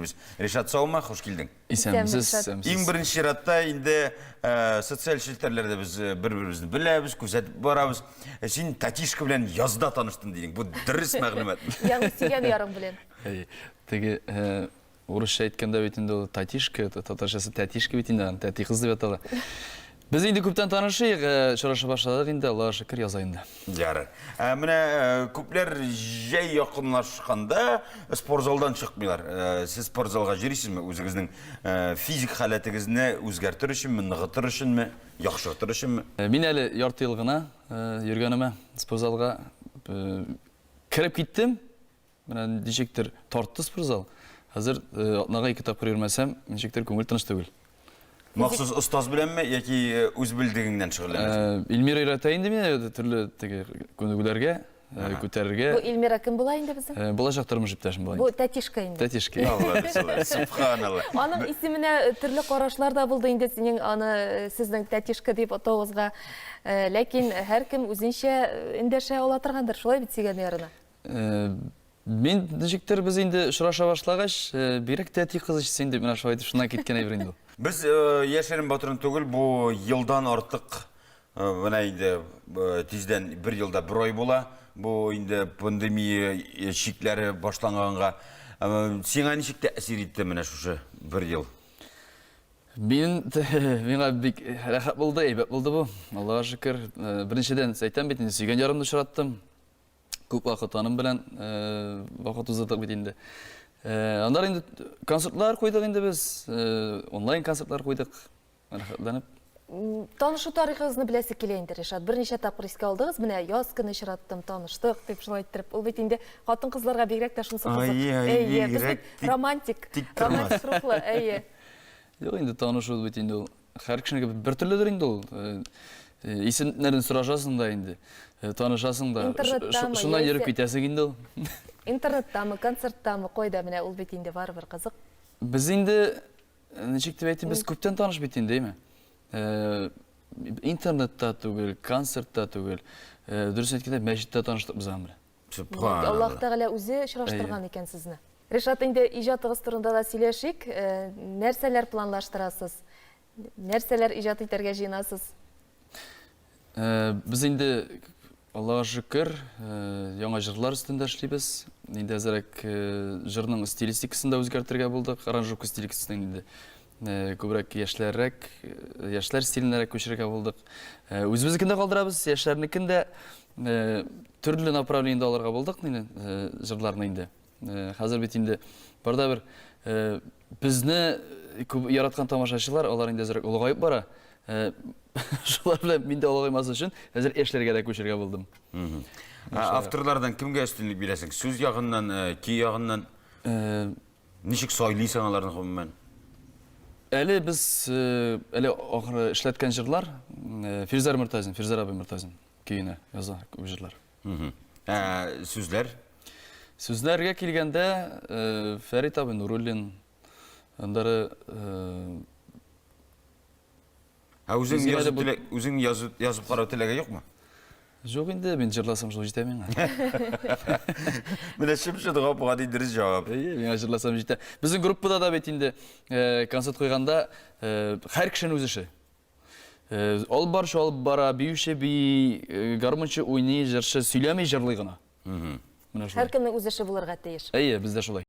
біз. Решат, саума, хош келдің. Исәмсіз. Ең бірінші ратта енді социал шелтерлерді біз бір-бірімізді білеміз, көзетіп барамыз. Сен татишка білен язда таныштың дейдің. Бұл дұрыс мәғлімат. Яғни сүйген ярың білен. Теге орысша айтқанда бетінде ол татишка, татаршасы тәтишка бетінде, тәти қызды беталы. Біз енді көптен танышайық, шырашы башладық енді, Аллаға шүкір язайында. Жары. Міне көплер жай яқынлашқанда спортзалдан шықмайлар. Сіз спортзалға жүресіз ме? Өзіңіздің физик халетіңізді өзгертір үшін ме, нығытыр үшін ме, яқшыртыр үшін ме? Мен әлі ярты елғына жүргеніме спортзалға кіріп кеттім. Міне дешектер тартты спортзал. Қазір атнаға 2 тапқыр ермәсәм, дешектер көңіл тыныш түгіл. Мақсыз ұстаз білем ме, яки өз білдігіңнен шығырлаймыз? Илмира үйретайын мен түрлі көнігулерге, көтерерге. Бұл Илмира кім бола енді біздің? Болашақтарымыз жіптәшін болайын. Бұл тәтишка енді. Тәтишка. Субханалла. Аның исіміне түрлі қорашылар да болды енді сіздің тәтишка деп отауызға. Ләкин әр кім өзінше ендерше олатырғандар, шолай бітсеген ярына? Мен дәжектер біз енді шыраша башлағаш, берек тәти қызы ішсен деп мен ашу айтып шына кеткен әйбір енді. Біз Яшерін Батырын түгіл, бұл елдан артық, бұна енді тезден бір елда бір ой бола, бұл енді пандемия шиклері башланғанға. Сен аңы шекте әсер етті міне шушы бір ел? Менға бек рәхат болды, әйбәт болды бұл. Аллаға шүкір. Біріншіден сәйттен бетінде сүйген жарымды шыраттым. Көп вақыт аным білән вақыт ұзатық бетінде. Андар енді концертлар қойдық енді біз, онлайн концертлар қойдық. Рахатланып. Танышу тарихыңызны білесі келейіндер, Решат. Бірнеше тапқыр еске алдыңыз, міне яз күні шыраттым, таныштық деп шылай ettіріп. Ол бетінде қатын қызларға бегірек ташынсы қызық. Романтик рухлы, әйе. Жоқ, енді танышу бетінде ол. Әр кішінеге бір түрлі енді ол. Есімдерін сұрашасың да енді. Танышасың да. Шыннан еріп кетесің енді ол. Интернеттамы, концерттамы қойда міне ол бетінде бар бір қызық. Біз енді, нешекті бәйтін, біз көптен таныш бетінде ме? Интернетта түгіл, концертта түгіл, дұрыс еткенде мәжітті таныштық біз әмірі. Аллах тағала өзі шыраштырған екен сізні. Решат, енді ижатығыз тұрында да сөйлешік, нәрселер планлаштырасыз? Нәрселер ижат етерге жинасыз? Біз енді Аллаға шүкір, яңа жырлар үстінде эшлейбіз. Енді әзірек жырның стилистикасын да өзгертірге болдық, аранжировка стилистикасын енді көбірек яшьләр стилінәрек көшірге болдық. Өзіміздікінде қалдырабыз, яшьләрнікін де түрлі направлениеде аларға болдық жырларына енді. Қазір бет енді барда бір бізді яратқан тамашашылар, олар енді әзірек ұлғайып бара. Шолар білем, мен де олағаймасы үшін, әзір әшлерге де көшерге болдым. Авторлардан кімге үстінлік білесің? Сөз яғынан, кей яғынан? Нешік сайлайсың алардың қомымен? Әлі біз, әлі ақыры ішлеткен жырлар, Фирзар Абай Мұртазин кейіне яза көп жырлар. Сөздер? Сөздерге келгенде Фәрит Абай Нуруллин, андары Өзің yazып қарау тілегі жоқ ма? Жоқ енді, мен жырласам жол жетемен. Міне шымшыдыға бұға дейдіріз жауап. Мен жырласам жете. Біздің группада да бетінде концерт қойғанда қайр кішін өзіші. Ол баршы алып бара, бейуші бей, гармоншы ойны, жыршы, сөйлемей жырлығына. Әр кімнің өзіші бұларға тейіш. Бізде шолай.